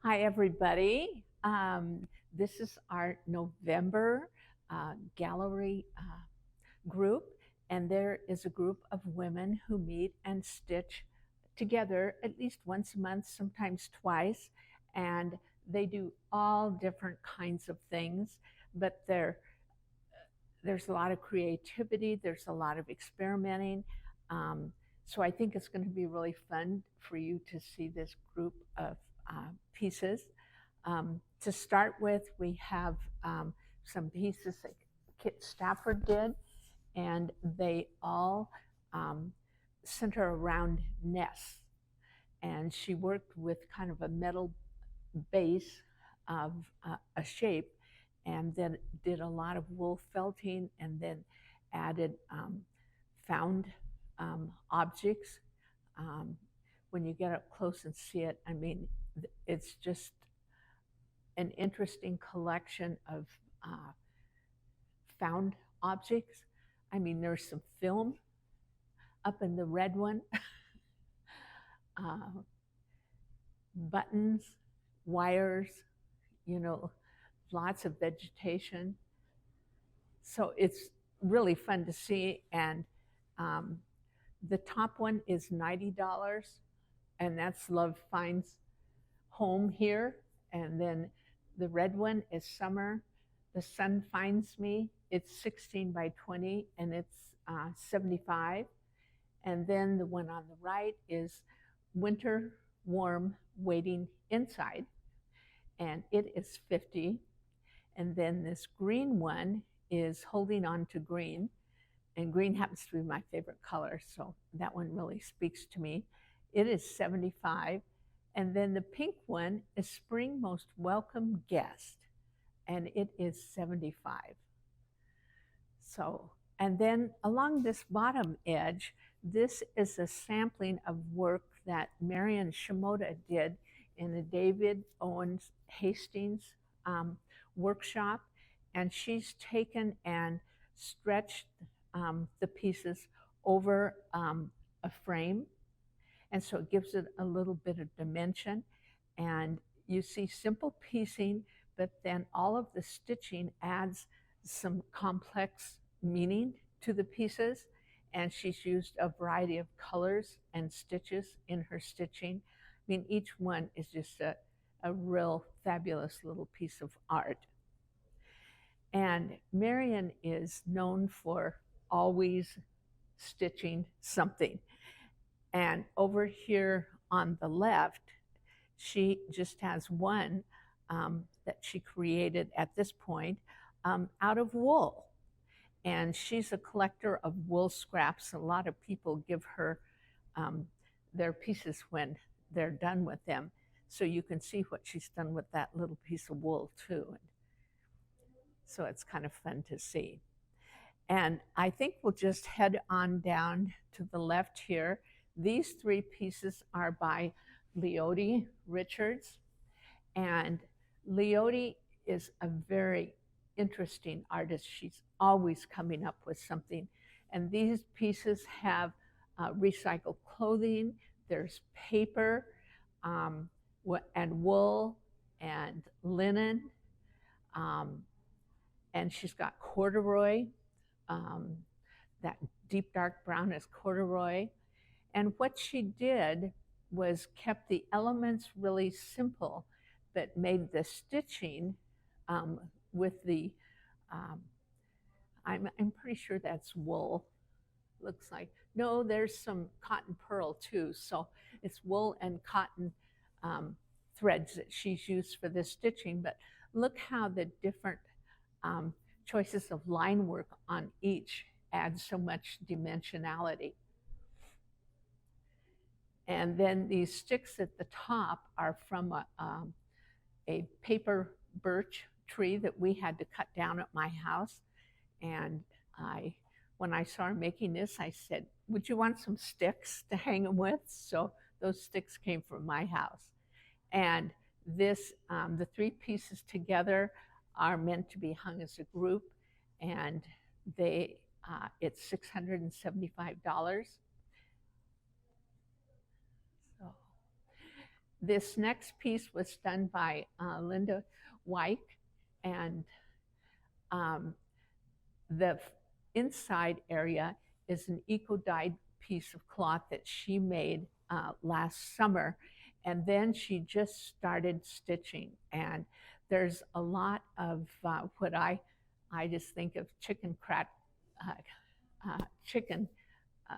Hi, everybody. This is our November gallery group, and there is a group of women who meet and stitch together at least once a month, sometimes twice, and they do all different kinds of things, but there's a lot of creativity, there's a lot of experimenting. Um, so I think it's going to be really fun for you to see this group of pieces. To start with, we have some pieces that Kit Stafford did, and they all um, center around nests. And she worked with kind of a metal base of a shape, and then did a lot of wool felting, and then added found objects. Um, when you get up close and see it, I mean, it's just an interesting collection of uh, found objects. I mean, there's some film up in the red one, uh, buttons, wires, you know, lots of vegetation. So it's really fun to see. And um, the top one is $90, and that's Love Finds Home Here. And then the red one is Summer. The Sun Finds Me. It's 16 by 20, and it's 75. And then the one on the right is Winter Warm Waiting Inside, and it is 50. And then this green one is Holding On to Green, and green happens to be my favorite color, so that one really speaks to me. It is 75. And then the pink one is Spring Most Welcome Guest, and it is 75. So, and then along this bottom edge, this is a sampling of work that Marian Shimoda did in the David Owens Hastings workshop. And she's taken and stretched the pieces over a frame. And so it gives it a little bit of dimension. And you see simple piecing, but then all of the stitching adds some complex meaning to the pieces. And she's used a variety of colors and stitches in her stitching. I mean, each one is just a real fabulous little piece of art. And Marian is known for always stitching something. And over here on the left, she just has one that she created at this point out of wool. And she's a collector of wool scraps. A lot of people give her their pieces when they're done with them. So you can see what she's done with that little piece of wool too. So it's kind of fun to see. And I think we'll just head on down to the left here. These three pieces are by Leody Richards. And Leody is a very interesting artist. She's always coming up with something. And these pieces have recycled clothing, there's paper, and wool and linen. And she's got corduroy. That deep dark brown is corduroy. And what she did was kept the elements really simple, but made the stitching with the, I'm pretty sure that's wool, looks like. No, there's some cotton pearl too. So it's wool and cotton threads that she's used for this stitching. But look how the different choices of line work on each add so much dimensionality. And then these sticks at the top are from a paper birch tree that we had to cut down at my house. And when I saw her making this, I said, would you want some sticks to hang them with? So those sticks came from my house. And this, the three pieces together are meant to be hung as a group, and it's $675. So, This next piece was done by Linda White, and um, the inside area is an eco-dyed piece of cloth that she made last summer. And then she just started stitching. And there's a lot of what I just think of chicken uh,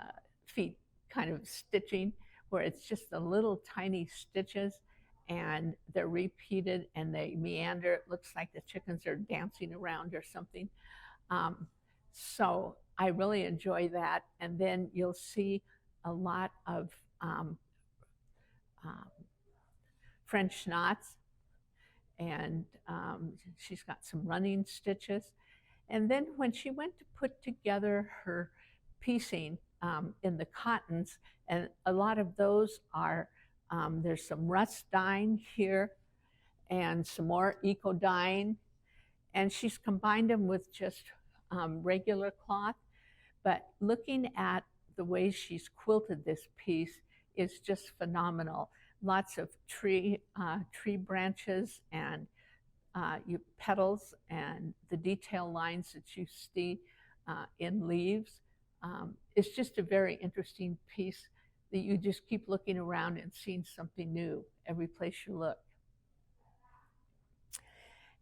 feet kind of stitching, where it's just the little tiny stitches and they're repeated and they meander. It looks like the chickens are dancing around or something. Um, so I really enjoy that. And then you'll see a lot of um, um, French knots, and she's got some running stitches. And then when she went to put together her piecing in the cottons, and a lot of those are, there's some rust dyeing here and some more eco dyeing, and she's combined them with just regular cloth. But looking at the way she's quilted this piece is just phenomenal. Lots of tree branches and petals and the detail lines that you see in leaves. It's just a very interesting piece that you just keep looking around and seeing something new every place you look.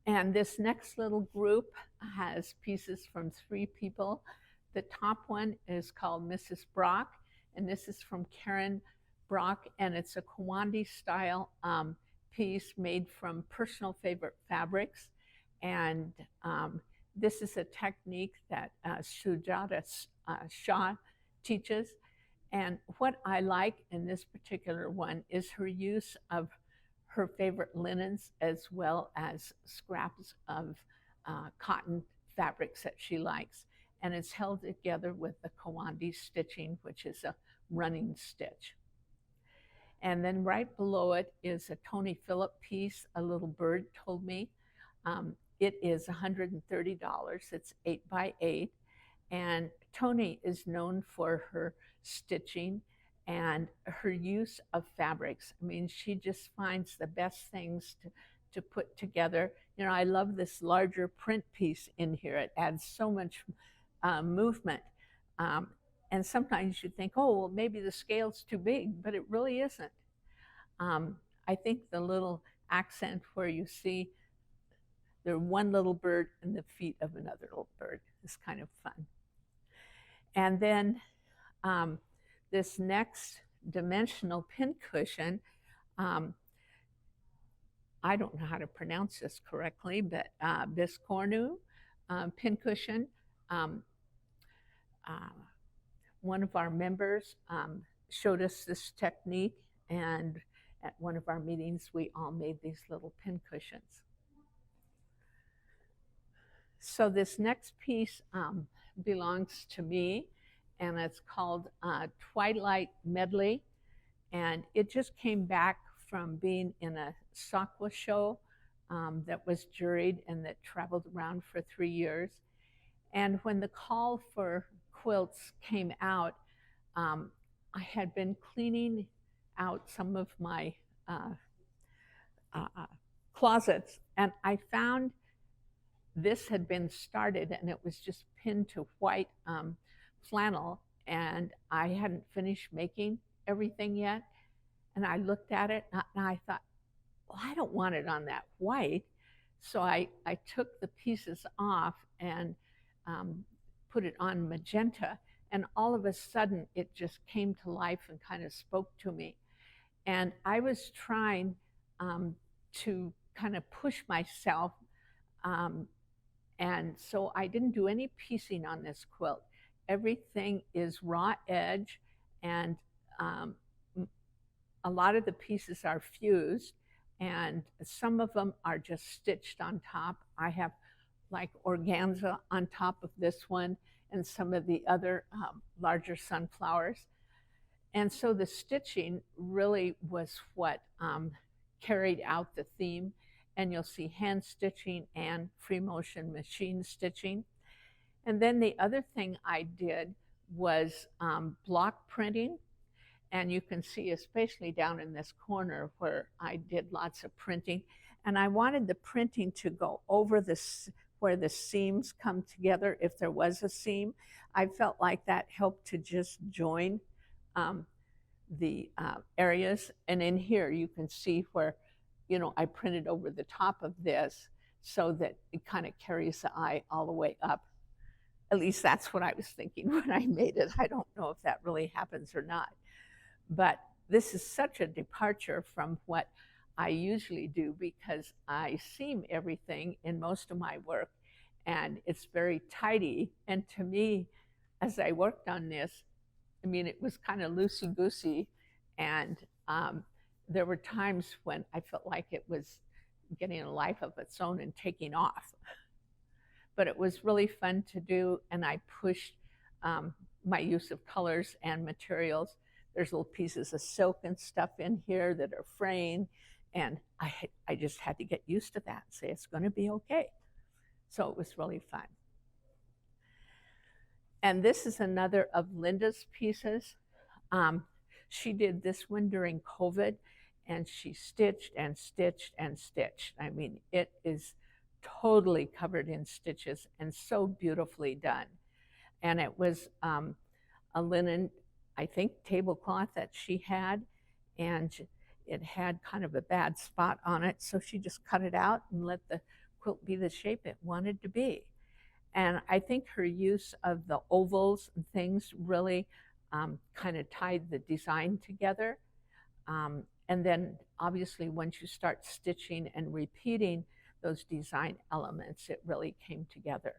And this next little group has pieces from 3 people. The top one is called Mrs. Brock, and this is from Karen Brock, and it's a Kwandi style piece made from personal favorite fabrics. And this is a technique that Sujata Shah teaches. And what I like in this particular one is her use of her favorite linens as well as scraps of cotton fabrics that she likes. And it's held together with the Kwandi stitching, which is a running stitch. And then right below it is a Tony Phillip piece, A Little Bird Told Me. It is $130. It's 8 by 8. And Tony is known for her stitching and her use of fabrics. I mean, she just finds the best things to put together. You know, I love this larger print piece in here. It adds so much movement. And sometimes you think, oh, well, maybe the scale's too big, but it really isn't. I think the little accent where you see the one little bird and the feet of another little bird is kind of fun. And then this next dimensional pincushion, I don't know how to pronounce this correctly, but Biscornu pincushion. One of our members showed us this technique, and at one of our meetings, we all made these little pincushions. So this next piece belongs to me, and it's called Twilight Medley, and it just came back from being in a Sakwa show that was juried and that traveled around for 3 years. And when the call for quilts came out, I had been cleaning out some of my closets, and I found this had been started and it was just pinned to white flannel, and I hadn't finished making everything yet. And I looked at it and I thought, well, I don't want it on that white. So I took the pieces off and put it on magenta, and all of a sudden it just came to life and kind of spoke to me. And I was trying to kind of push myself, and so I didn't do any piecing on this quilt. Everything is raw edge, and a lot of the pieces are fused, and some of them are just stitched on top. I have like organza on top of this one and some of the other larger sunflowers. And so the stitching really was what carried out the theme. And you'll see hand stitching and free motion machine stitching. And then the other thing I did was block printing. And you can see, especially down in this corner where I did lots of printing. And I wanted the printing to go over this where the seams come together, if there was a seam. I felt like that helped to just join um, the areas. And in here, you can see where, I printed over the top of this so that it kind of carries the eye all the way up. At least that's what I was thinking when I made it. I don't know if that really happens or not. But this is such a departure from what I usually do because I seam everything in most of my work and it's very tidy. And to me, as I worked on this, I mean, it was kind of loosey goosey. And there were times when I felt like it was getting a life of its own and taking off. But it was really fun to do. And I pushed my use of colors and materials. There's little pieces of silk and stuff in here that are fraying. And I just had to get used to that and say, it's going to be okay. So it was really fun. And this is another of Linda's pieces. She did this one during COVID, and she stitched and stitched and stitched. I mean, it is totally covered in stitches and so beautifully done. And it was a linen, I think, tablecloth that she had, and it had kind of a bad spot on it, so she just cut it out and let the quilt be the shape it wanted to be. And I think her use of the ovals and things really kind of tied the design together. And then obviously once you start stitching and repeating those design elements, it really came together.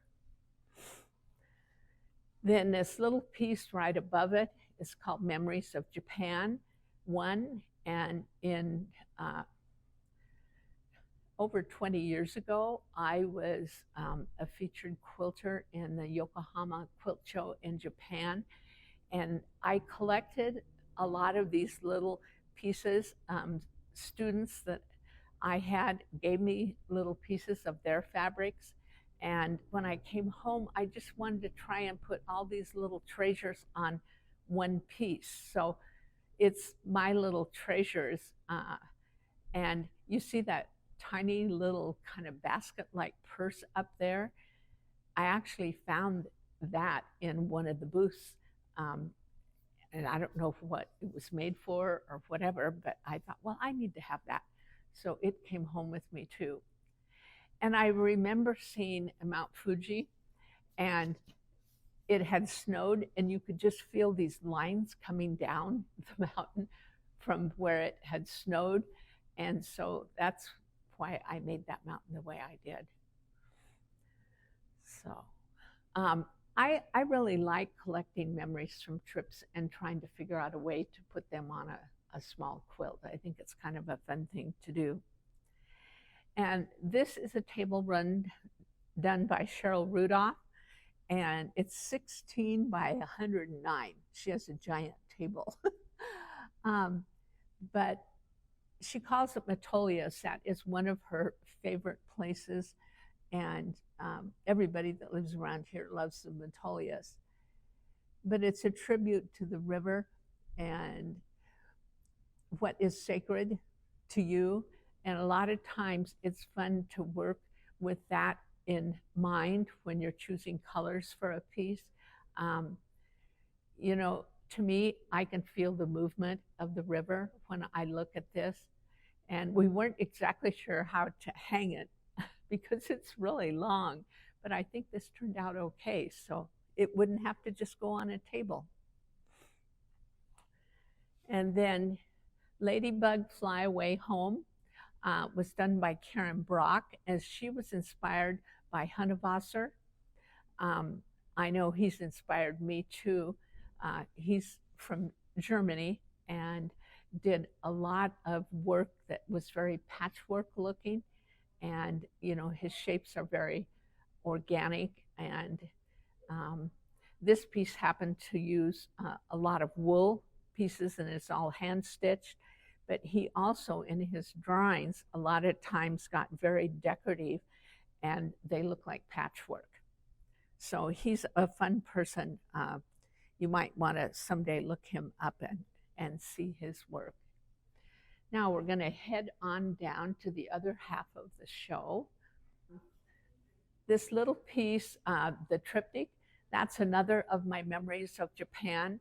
Then this little piece right above it is called Memories of Japan 1. And in over 20 years ago, I was a featured quilter in the Yokohama Quilt Show in Japan. And I collected a lot of these little pieces. Students that I had gave me little pieces of their fabrics. And when I came home, I just wanted to try and put all these little treasures on one piece. So it's my little treasures. And you see that tiny little kind of basket-like purse up there. I actually found that in one of the booths. And I don't know what it was made for or whatever, but I thought, well, I need to have that. So it came home with me too. And I remember seeing Mount Fuji, and it had snowed, and you could just feel these lines coming down the mountain from where it had snowed. And so that's why I made that mountain the way I did. So I really like collecting memories from trips and trying to figure out a way to put them on a small quilt. I think it's kind of a fun thing to do. And this is a table run done by Cheryl Rudolph, and it's 16 by 109. She has a giant table. But she calls it Metolius. That is one of her favorite places. And everybody that lives around here loves the Metolius. But it's a tribute to the river and what is sacred to you. And a lot of times it's fun to work with that in mind when you're choosing colors for a piece. You know, to me, I can feel the movement of the river when I look at this. And we weren't exactly sure how to hang it because it's really long, but I think this turned out okay. So it wouldn't have to just go on a table. And then Ladybug Fly Away Home was done by Karen Brock, as she was inspired by Hundertwasser. I know he's inspired me too. He's from Germany and did a lot of work that was very patchwork looking. And, you know, his shapes are very organic. And this piece happened to use a lot of wool pieces, and it's all hand stitched. But he also, in his drawings, a lot of times got very decorative, and they look like patchwork. So he's a fun person. You might want to someday look him up and see his work. Now we're going to head on down to the other half of the show. This little piece, the triptych, that's another of my memories of Japan.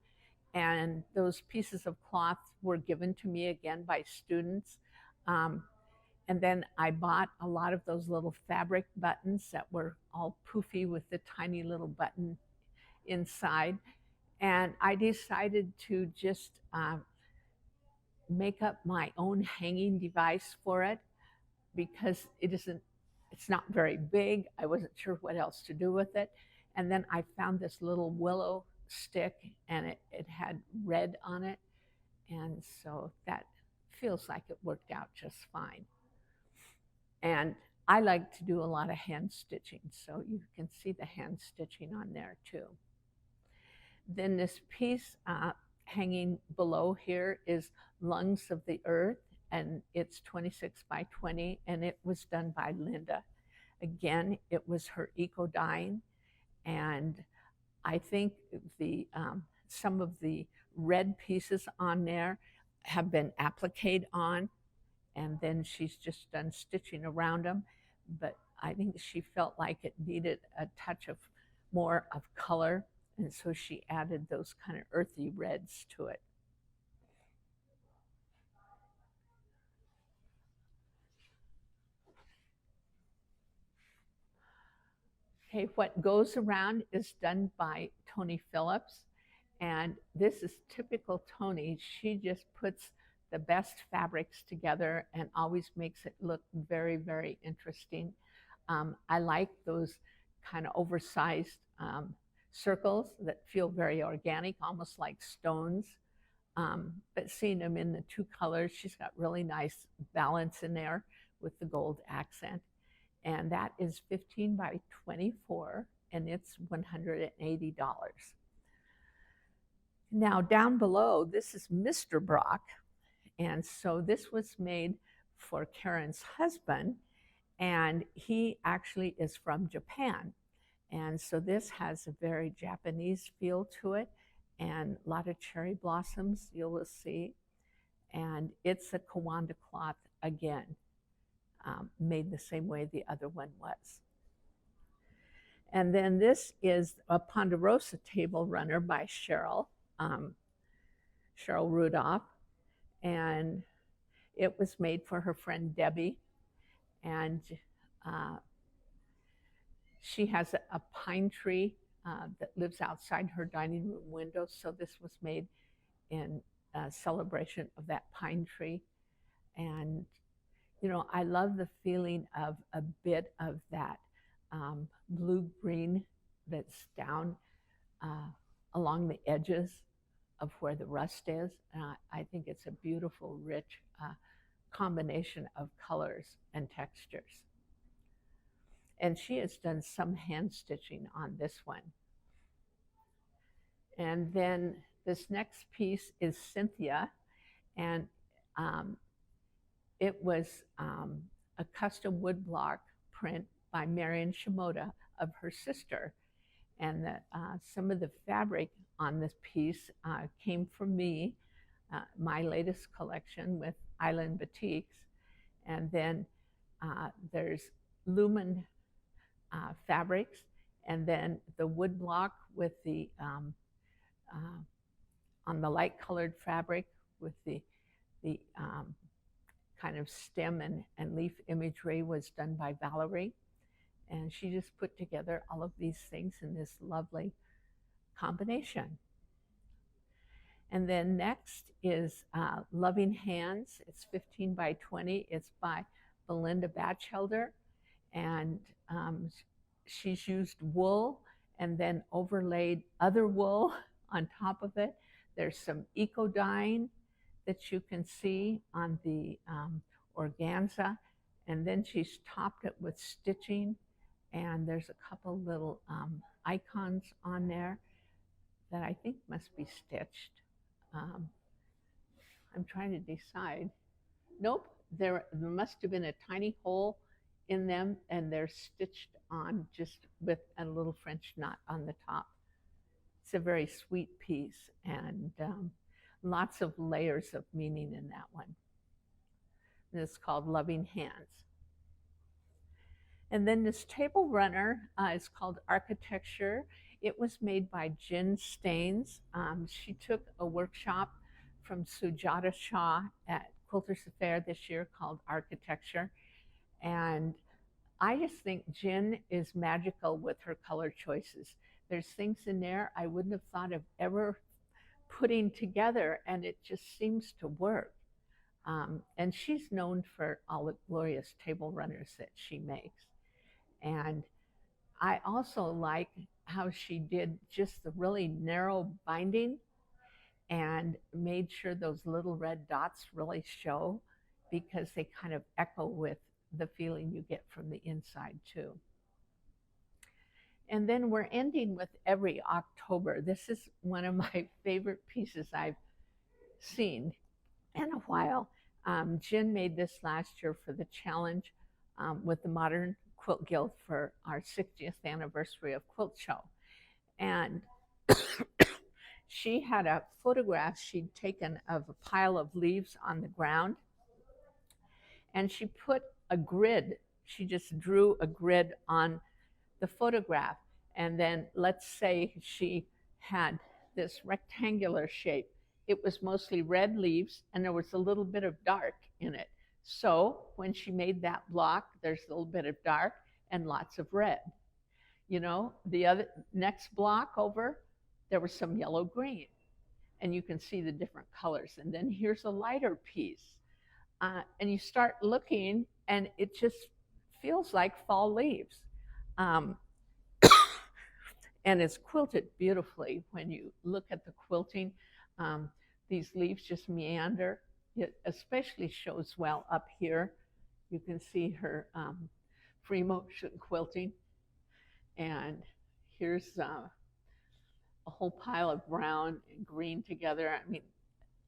And those pieces of cloth were given to me again by students. And then I bought a lot of those little fabric buttons that were all poofy with the tiny little button inside. And I decided to just make up my own hanging device for it because it's not very big. I wasn't sure what else to do with it. And then I found this little willow stick and it had red on it. And so that feels like it worked out just fine. And I like to do a lot of hand stitching, so you can see the hand stitching on there too. Then this piece hanging below here is Lungs of the Earth, and it's 26 by 20, and it was done by Linda. Again, it was her eco-dyeing, and I think some of the red pieces on there have been appliqued on, and then she's just done stitching around them. But I think she felt like it needed a touch of more of color, and so she added those kind of earthy reds to it. Okay, what goes around is done by Tony Phillips, and this is typical Tony. She just puts the best fabrics together and always makes it look very, very interesting. I like those kind of oversized circles that feel very organic, almost like stones. But seeing them in the two colors, she's got really nice balance in there with the gold accent. And that is 15 by 24, and it's $180. Now down below, this is Mr. Brock. And so this was made for Karen's husband, and he actually is from Japan. And so this has a very Japanese feel to it, and a lot of cherry blossoms you will see. And it's a Kawanda cloth again, made the same way the other one was. And then this is a Ponderosa table runner by Cheryl Rudolph, and it was made for her friend Debbie, and she has a pine tree that lives outside her dining room window, so this was made in celebration of that pine tree. And you know, I love the feeling of a bit of that blue-green that's down along the edges of where the rust is. I think it's a beautiful, rich combination of colors and textures. And she has done some hand stitching on this one. And then this next piece is Cynthia, and it was a custom woodblock print by Marian Shimoda of her sister. And some of the fabric on this piece came from me, my latest collection with Island Batiks. And then there's Lumen fabrics, and then the woodblock with the, on the light colored fabric with the kind of stem and leaf imagery was done by Valori. And she just put together all of these things in this lovely combination. And then next is Loving Hands. It's 15 by 20. It's by Belinda Batchelder. And she's used wool and then overlaid other wool on top of it. There's some eco-dyeing that you can see on the organza. And then she's topped it with stitching. And there's a couple little icons on there that I think must be stitched. I'm trying to decide. Nope, there must have been a tiny hole in them, and they're stitched on just with a little French knot on the top. It's a very sweet piece, and Lots of layers of meaning in that one. And it's called Loving Hands. And then this table runner is called Architecture. It was made by Jen Staines. She took a workshop from Sujata Shah at Quilters Affair this year called Architecture. And I just think Jen is magical with her color choices. There's things in there I wouldn't have thought of ever putting together, and it just seems to work. And she's known for all the glorious table runners that she makes. And I also like how she did just the really narrow binding and made sure those little red dots really show, because they kind of echo with the feeling you get from the inside too. And then we're ending with Every October. This is one of my favorite pieces I've seen in a while. Jen made this last year for the challenge with the Modern Quilt Guild for our 60th anniversary of Quilt Show. And she had a photograph she'd taken of a pile of leaves on the ground, and she put a grid. She just drew a grid on the photograph. And then let's say she had this rectangular shape. It was mostly red leaves, and there was a little bit of dark in it. So when she made that block, there's a little bit of dark and lots of red. You know, the other next block over, there was some yellow green, and you can see the different colors. And then here's a lighter piece. And you start looking, and it just feels like fall leaves. And it's quilted beautifully. When you look at the quilting, these leaves just meander. It especially shows well up here. You can see her free motion quilting. And here's a whole pile of brown and green together. I mean,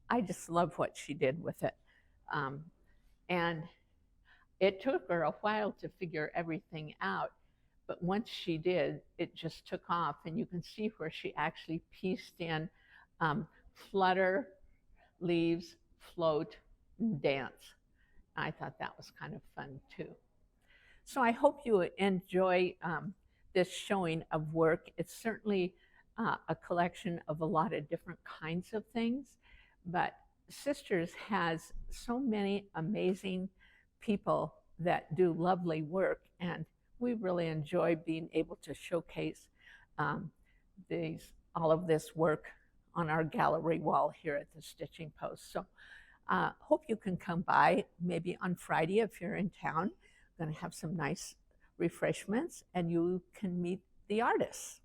I just love what she did with it. And it took her a while to figure everything out. But once she did, it just took off. And you can see where she actually pieced in flutter, leaves, float, and dance. I thought that was kind of fun too. So I hope you enjoy this showing of work. It's certainly a collection of a lot of different kinds of things, but Sisters has so many amazing people that do lovely work, and we really enjoy being able to showcase all of this work on our gallery wall here at the Stitching Post. So hope you can come by maybe on Friday if you're in town. We're going to have some nice refreshments, and you can meet the artists.